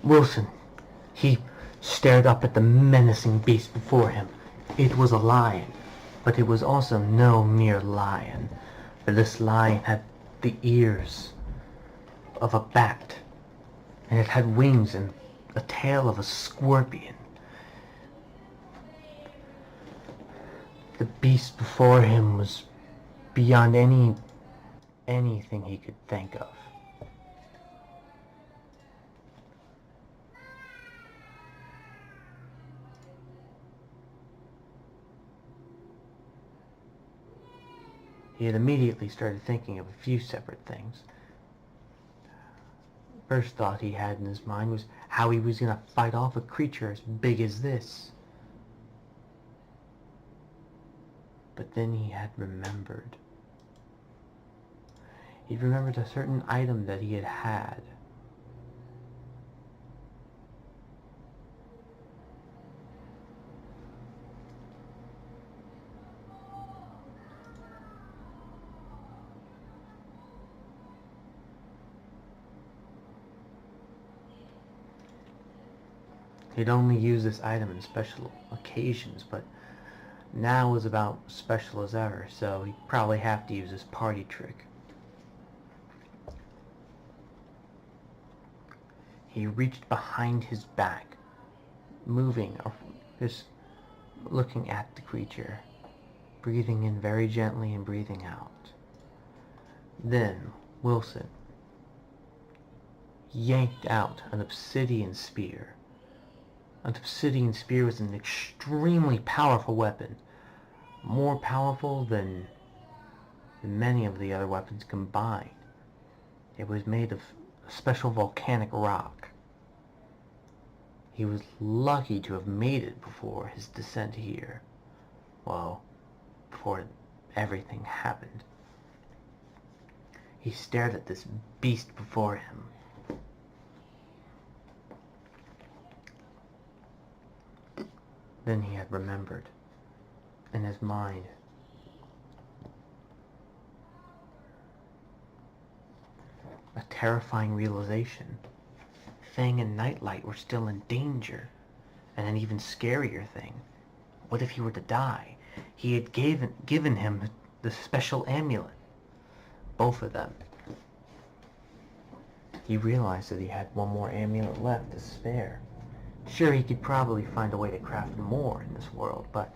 Wilson, he stared up at the menacing beast before him. It was a lion, but it was also no mere lion, for this lion had the ears of a bat, and it had wings and a tail of a scorpion. The beast before him was beyond anything he could think of. He had immediately started thinking of a few separate things. First thought he had in his mind was how he was going to fight off a creature as big as this. But then he had remembered. He remembered a certain item that he had had. He'd only used this item in special occasions, but now was about special as ever, so he'd probably have to use his party trick. He reached behind his back, moving, or just looking at the creature, breathing in very gently and breathing out. Then Wilson yanked out an obsidian spear. An obsidian spear was an extremely powerful weapon, more powerful than many of the other weapons combined. It was made of a special volcanic rock. He was lucky to have made it before his descent here. Well, before everything happened. He stared at this beast before him. Then he had remembered, in his mind, a terrifying realization. Fang and Nightlight were still in danger, and an even scarier thing. What if he were to die? He had given him the special amulet. Both of them. He realized that he had one more amulet left to spare. Sure, he could probably find a way to craft more in this world, but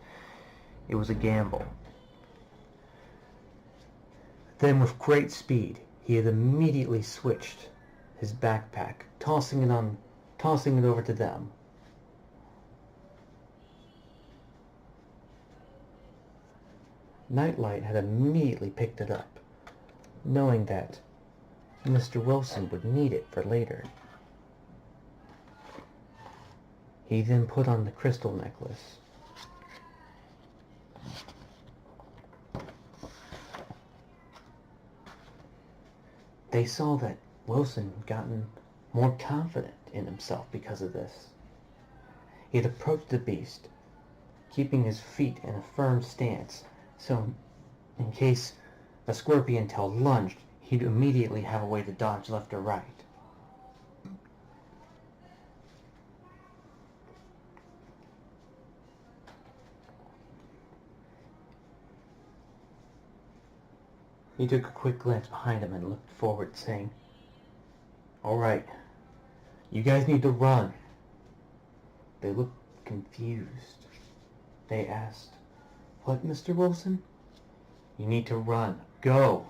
it was a gamble. Then with great speed, he had immediately switched his backpack, tossing it over to them. Nightlight had immediately picked it up, knowing that Mr. Wilson would need it for later. He then put on the crystal necklace. They saw that Wilson had gotten more confident in himself because of this. He had approached the beast, keeping his feet in a firm stance, so in case a scorpion tail lunged, he'd immediately have a way to dodge left or right. He took a quick glance behind him and looked forward, saying, "All right, you guys need to run." They looked confused. They asked, "What, Mr. Wilson?" "You need to run. Go."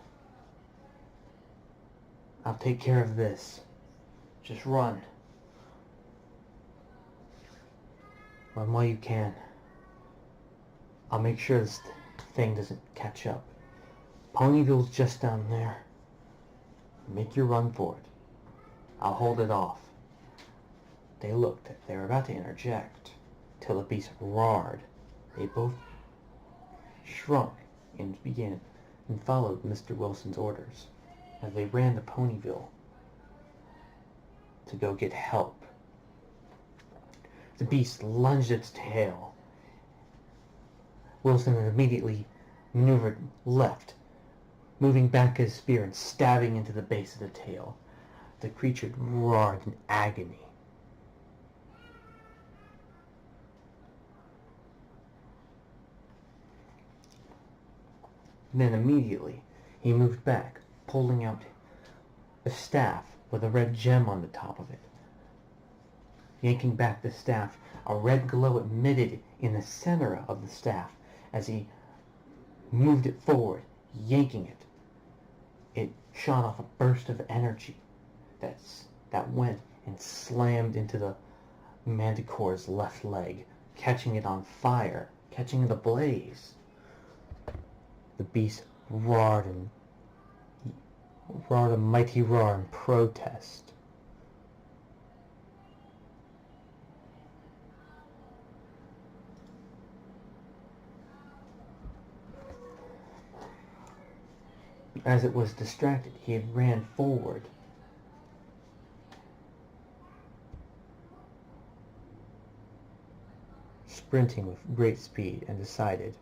"I'll take care of this. Just run. Run while you can. I'll make sure this thing doesn't catch up. Ponyville's just down there. Make your run for it. I'll hold it off." They looked. They were about to interject, till the beast roared. They both shrunk and followed Mr. Wilson's orders as they ran to Ponyville to go get help. The beast lunged its tail. Wilson immediately maneuvered left, moving back his spear and stabbing into the base of the tail. The creature roared in agony. Then immediately he moved back, pulling out a staff with a red gem on the top of it. Yanking back the staff, a red glow emitted in the center of the staff as he moved it forward, yanking it. It shot off a burst of energy that went and slammed into the Manticore's left leg, catching it on fire, catching it ablaze. The beast roared a mighty roar in protest. As it was distracted, he ran forward. Sprinting with great speed, and decided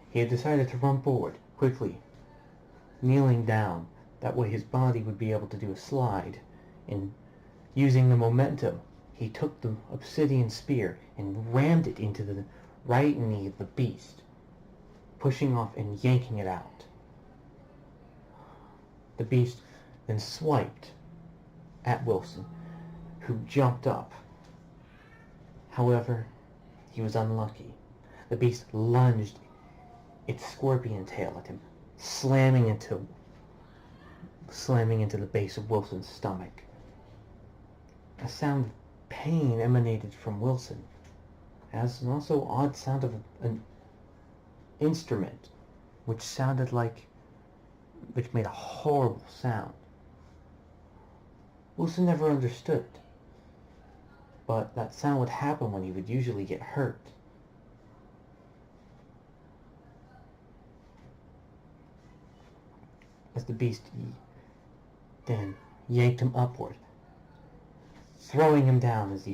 he had decided to run forward quickly, kneeling down. That way his body would be able to do a slide, and using the momentum, he took the obsidian spear and rammed it into the right knee of the beast, pushing off and yanking it out. The beast then swiped at Wilson, who jumped up. However, he was unlucky. The beast lunged its scorpion tail at him, slamming into the base of Wilson's stomach. A sound of pain emanated from Wilson, as an also odd sound of an instrument, which made a horrible sound. Wilson never understood, but that sound would happen when he would usually get hurt. As the beast then yanked him upward, throwing him down as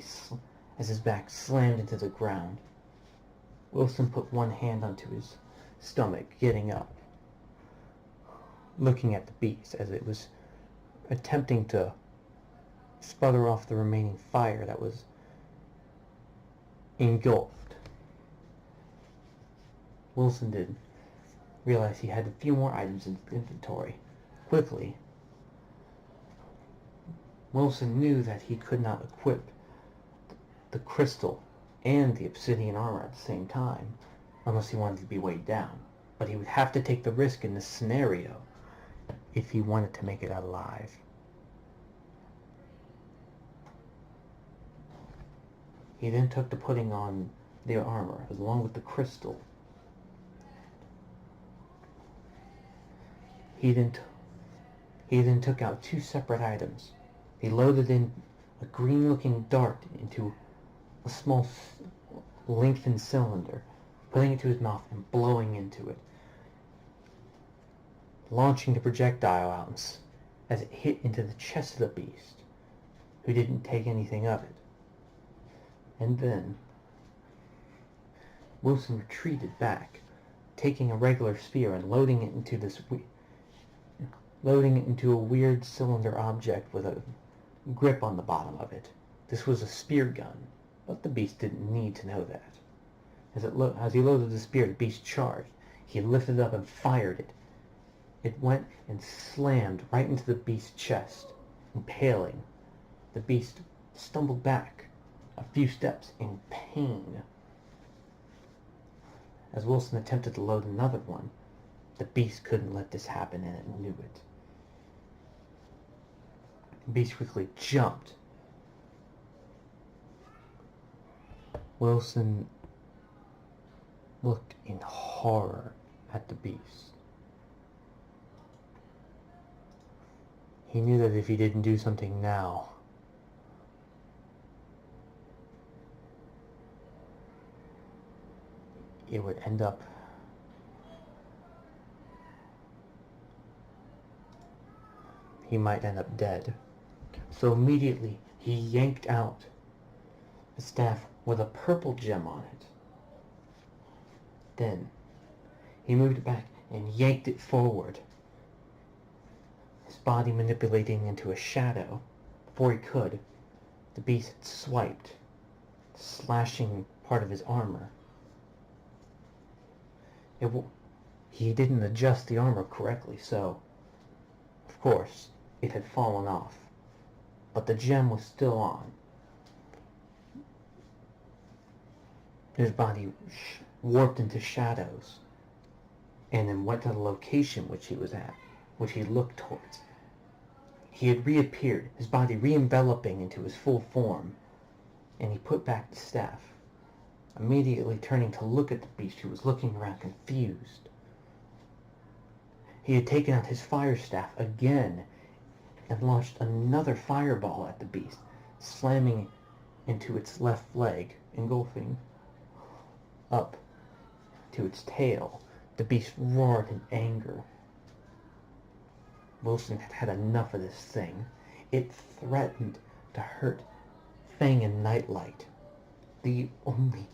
his back slammed into the ground. Wilson put one hand onto his stomach, getting up, looking at the beast as it was attempting to sputter off the remaining fire that was engulfed. Wilson did realize he had a few more items in his inventory. Quickly, Wilson knew that he could not equip the crystal and the obsidian armor at the same time, unless he wanted to be weighed down. But he would have to take the risk in this scenario if he wanted to make it out alive. He then took to putting on the armor along with the crystal. He then took out two separate items. He loaded in a green-looking dart into a small lengthened cylinder, putting it to his mouth and blowing into it, launching the projectile out as it hit into the chest of the beast, who didn't take anything of it. And then Wilson retreated back, taking a regular spear and loading it into a weird cylinder object with a grip on the bottom of it. This was a spear gun, but the beast didn't need to know that. As he loaded the spear, the beast charged. He lifted it up and fired it. It went and slammed right into the beast's chest, impaling. The beast stumbled back a few steps in pain. As Wilson attempted to load another one, the beast couldn't let this happen, and it knew it. The beast quickly jumped. Wilson looked in horror at the beast. He knew that if he didn't do something now, it would end up he might end up dead. So immediately he yanked out a staff with a purple gem on it. Then he moved it back and yanked it forward, his body manipulating into a shadow. Before he could, the beast had swiped slashing part of his armor. He didn't adjust the armor correctly, so, of course, it had fallen off. But the gem was still on. His body warped into shadows, and then went to the location which he was at, which he looked towards. He had reappeared, his body re-enveloping into his full form, and he put back the staff, immediately turning to look at the beast, who was looking around confused. He had taken out his fire staff again and launched another fireball at the beast, slamming into its left leg, engulfing up to its tail. The beast roared in anger. Wilson had had enough of this thing. It threatened to hurt Fang and Nightlight, the only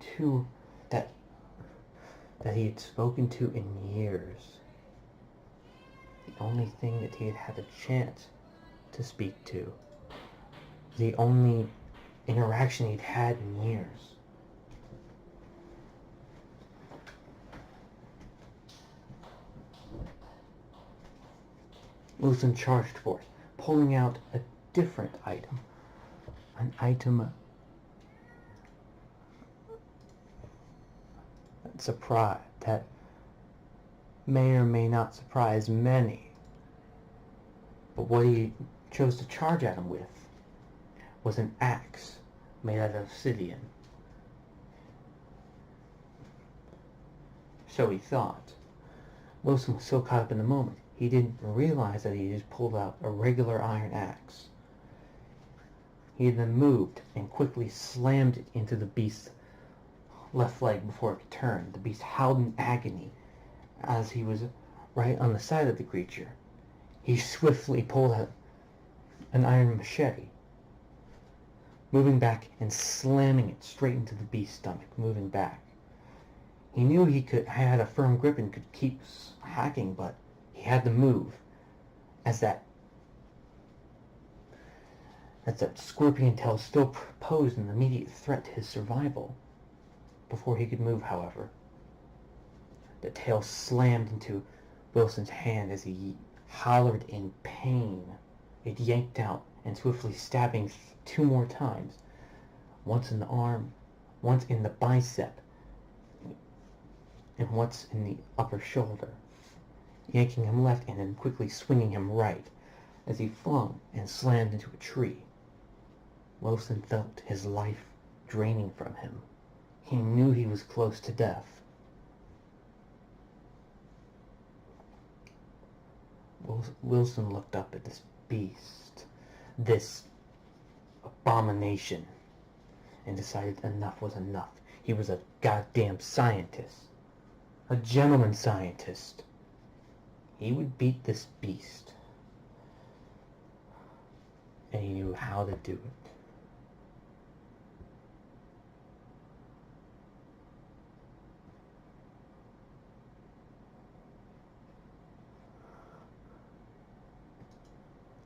two that he had spoken to in years. The only thing that he had had a chance to speak to. The only interaction he'd had in years. Wilson charged forth, pulling out a different item. An item that may or may not surprise many. But what he chose to charge at him with was an axe made out of obsidian. So he thought. Wilson was so caught up in the moment, he didn't realize that he just pulled out a regular iron axe. He then moved and quickly slammed it into the beast's left leg before it could turn. The beast howled in agony as he was right on the side of the creature. He swiftly pulled out an iron machete, moving back and slamming it straight into the beast's stomach, moving back. He knew he had a firm grip and could keep hacking, but he had to move, as that scorpion tail still posed an immediate threat to his survival. Before he could move, however, the tail slammed into Wilson's hand as he hollered in pain. It yanked out and swiftly stabbing 2 more times, once in the arm, once in the bicep, and once in the upper shoulder, yanking him left and then quickly swinging him right as he flung and slammed into a tree. Wilson felt his life draining from him. He knew he was close to death. Wilson looked up at this beast, this abomination, and decided enough was enough. He was a goddamn scientist. A gentleman scientist. He would beat this beast. And he knew how to do it.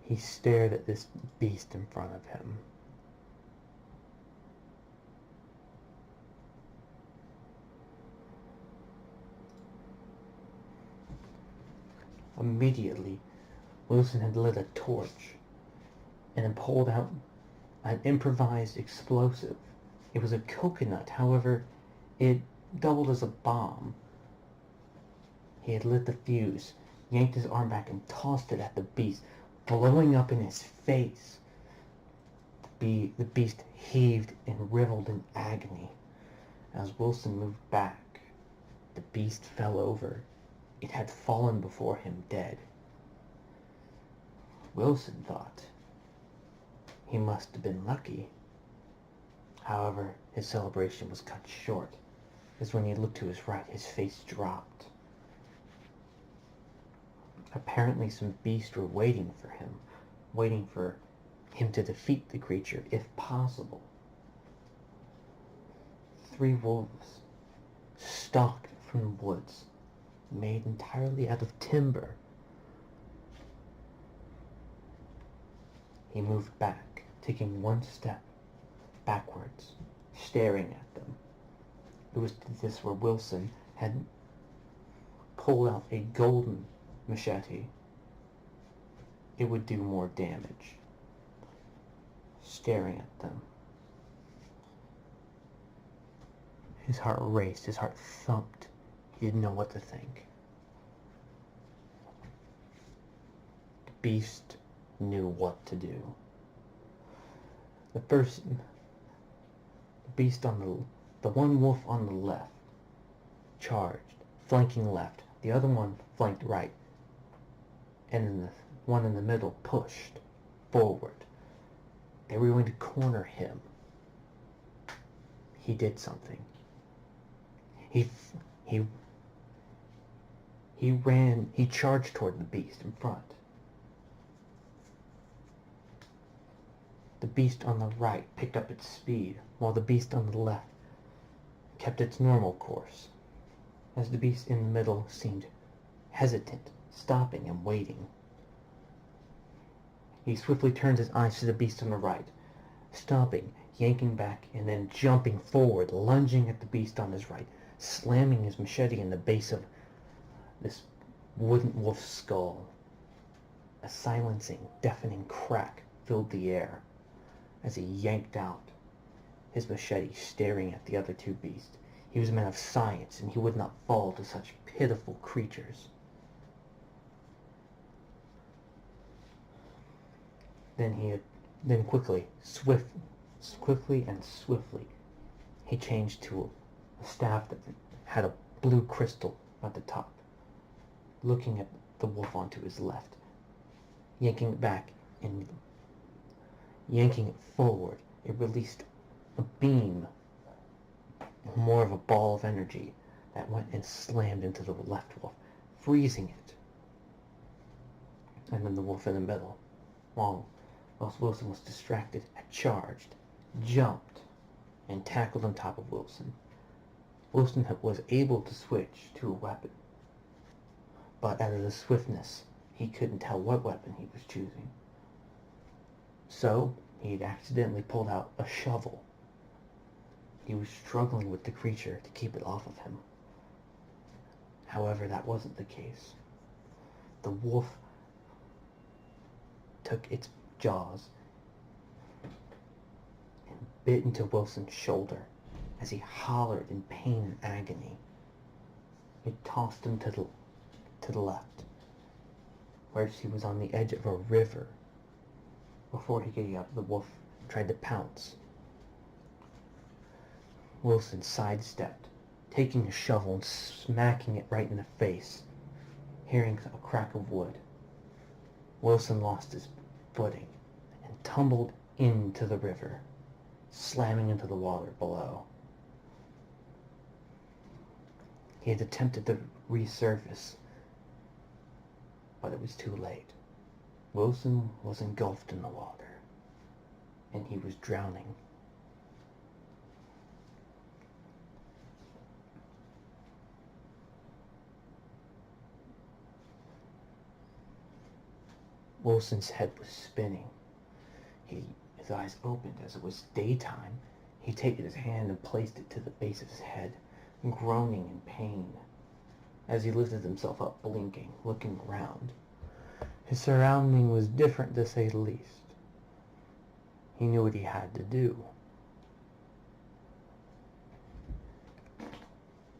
He stared at this beast in front of him. Immediately, Wilson had lit a torch and then pulled out an improvised explosive. It was a coconut, however, it doubled as a bomb. He had lit the fuse, yanked his arm back and tossed it at the beast, blowing up in his face. The beast heaved and writhed in agony. As Wilson moved back, the beast fell over. It had fallen before him dead. Wilson thought he must have been lucky. However, his celebration was cut short, as when he looked to his right, his face dropped. Apparently some beasts were waiting for him to defeat the creature, if possible. 3 wolves stalked from the woods, made entirely out of timber. He moved back, taking 1 step, backwards, staring at them. It was this where Wilson had pulled out a golden machete. It would do more damage. Staring at them. His heart raced, his heart thumped. He didn't know what to think. The beast knew what to do. The beast on the one wolf on the left charged, flanking left. The other one flanked right. And then the one in the middle pushed forward. They were going to corner him. He did something. He charged toward the beast in front. The beast on the right picked up its speed, while the beast on the left kept its normal course, as the beast in the middle seemed hesitant, stopping and waiting. He swiftly turned his eyes to the beast on the right, stopping, yanking back, and then jumping forward, lunging at the beast on his right, slamming his machete in the base of this wooden wolf's skull. A silencing, deafening crack filled the air as he yanked out his machete, staring at the other two beasts. He was a man of science, and he would not fall to such pitiful creatures. Then quickly and swiftly, he changed to a staff that had a blue crystal at the top, looking at the wolf onto his left, yanking it back and yanking it forward. It released a beam, more of a ball of energy, that went and slammed into the left wolf, freezing it. And then the wolf in the middle, whilst Wilson was distracted, had charged, jumped, and tackled on top of Wilson. Wilson was able to switch to a weapon, but out of the swiftness, he couldn't tell what weapon he was choosing. So, he had accidentally pulled out a shovel. He was struggling with the creature to keep it off of him. However, that wasn't the case. The wolf took its jaws and bit into Wilson's shoulder as he hollered in pain and agony. It tossed him to the left, where he was on the edge of a river. Before he could get up, the wolf tried to pounce. Wilson sidestepped, taking a shovel and smacking it right in the face, hearing a crack of wood. Wilson lost his footing and tumbled into the river, slamming into the water below. He had attempted to resurface, but it was too late. Wilson was engulfed in the water, and he was drowning. Wilson's head was spinning. His eyes opened as it was daytime. He'd taken his hand and placed it to the base of his head, groaning in pain as he lifted himself up, blinking, looking around. His surrounding was different, to say the least. He knew what he had to do.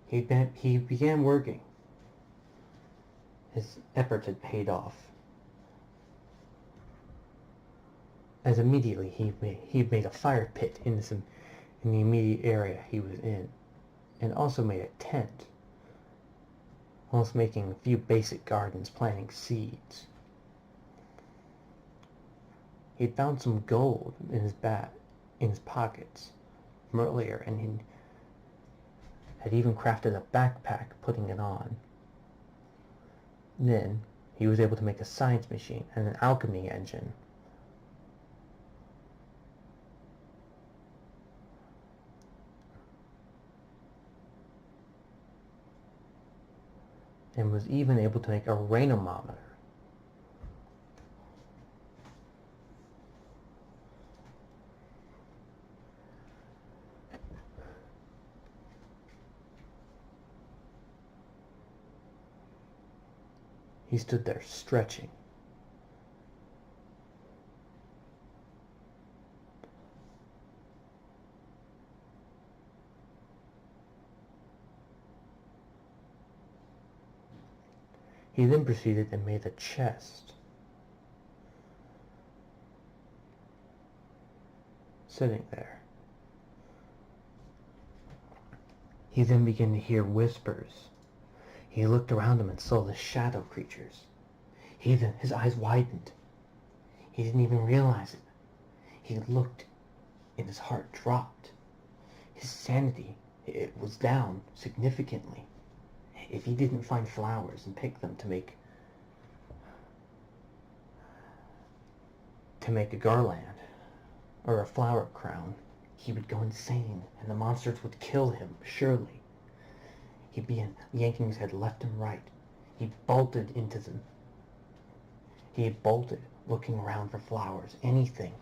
He began working. His efforts had paid off, as immediately he made a fire pit in the immediate area he was in, and also made a tent, whilst making a few basic gardens, planting seeds. He had found some gold in his pockets from earlier, and he had even crafted a backpack, putting it on. Then he was able to make a science machine and an alchemy engine. And was even able to make a rainometer. He stood there, stretching. He then proceeded and made a chest. Sitting there. He then began to hear whispers. He looked around him and saw the shadow creatures. His eyes widened. He didn't even realize it. He looked and his heart dropped. His sanity, it was down significantly. If he didn't find flowers and pick them to make a garland or a flower crown, he would go insane and the monsters would kill him, surely. He began yanking his head left and right. He bolted into them. He bolted, looking around for flowers, anything.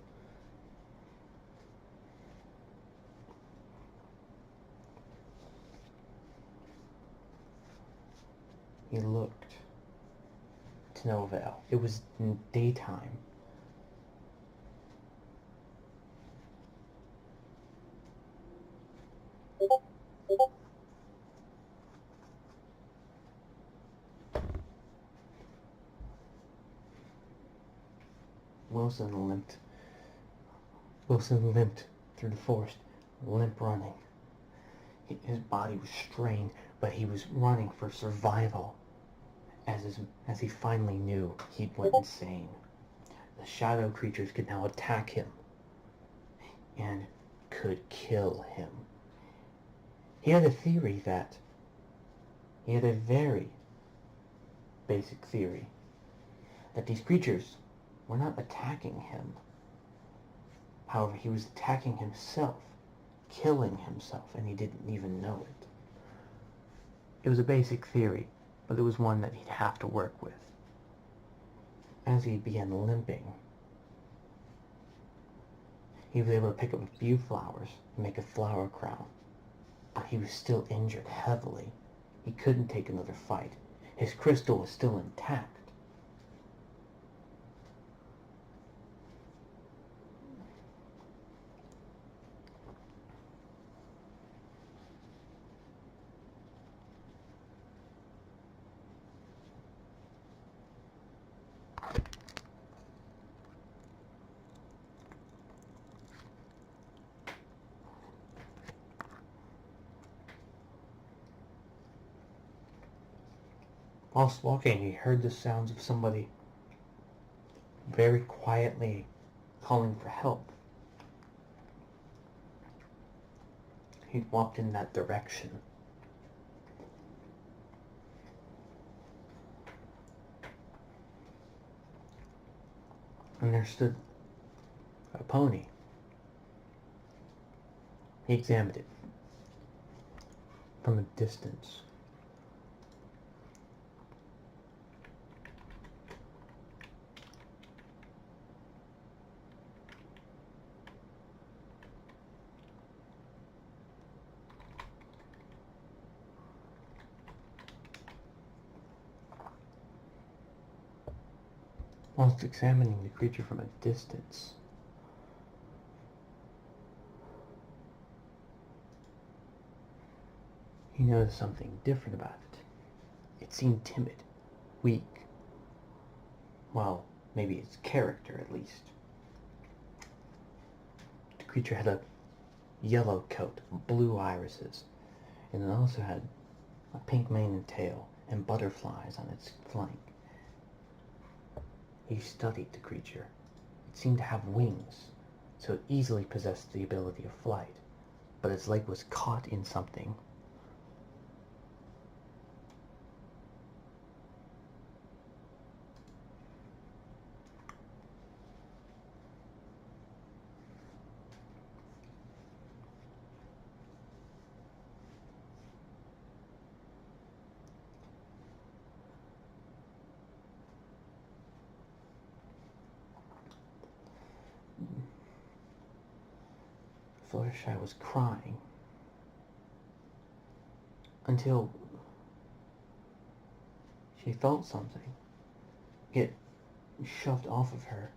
He looked to no avail. It was daytime. Wilson limped through the forest, limp running. His body was strained, but he was running for survival. As he finally knew, he'd went insane. The shadow creatures could now attack him and could kill him. He had a very basic theory, that these creatures were not attacking him. However, he was attacking himself, killing himself, and he didn't even know it. It was a basic theory, but it was one that he'd have to work with. As he began limping, he was able to pick up a few flowers and make a flower crown, but he was still injured heavily. He couldn't take another fight. His crystal was still intact. Whilst walking, he heard the sounds of somebody very quietly calling for help. He walked in that direction. And there stood a pony. He examined it from a distance. Whilst examining the creature from a distance, he noticed something different about it. It seemed timid, weak. Well, maybe its character at least. The creature had a yellow coat, blue irises, and it also had a pink mane and tail and butterflies on its flank. He studied the creature. It seemed to have wings, so it easily possessed the ability of flight, but its leg was caught in something. Fluttershy was crying until she felt something. get shoved off of her.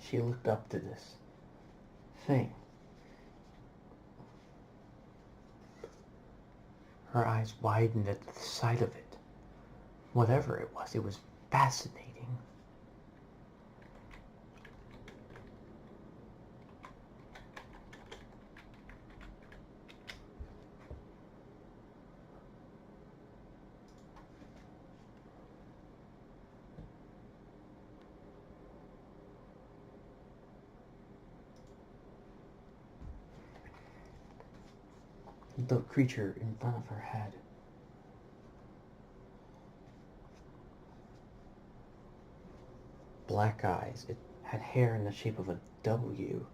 She looked up to this thing. Her eyes widened at the sight of it. Whatever it was fascinating. The creature in front of her had black eyes. It had hair in the shape of a W.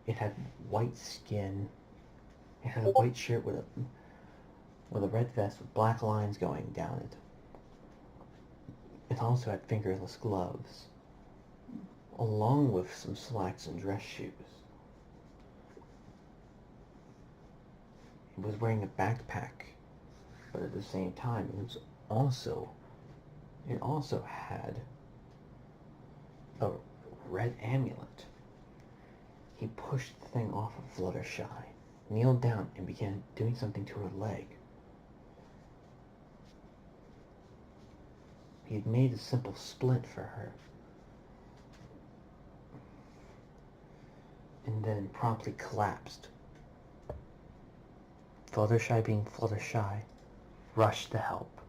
It had white skin. It had a white shirt with a red vest with black lines going down it. It also had fingerless gloves, along with some slacks and dress shoes. It was wearing a backpack, but at the same time, it also had a red amulet. He pushed the thing off of Fluttershy, kneeled down, and began doing something to her leg. He had made a simple splint for her, and then promptly collapsed. Fluttershy, being Fluttershy, rushed to help.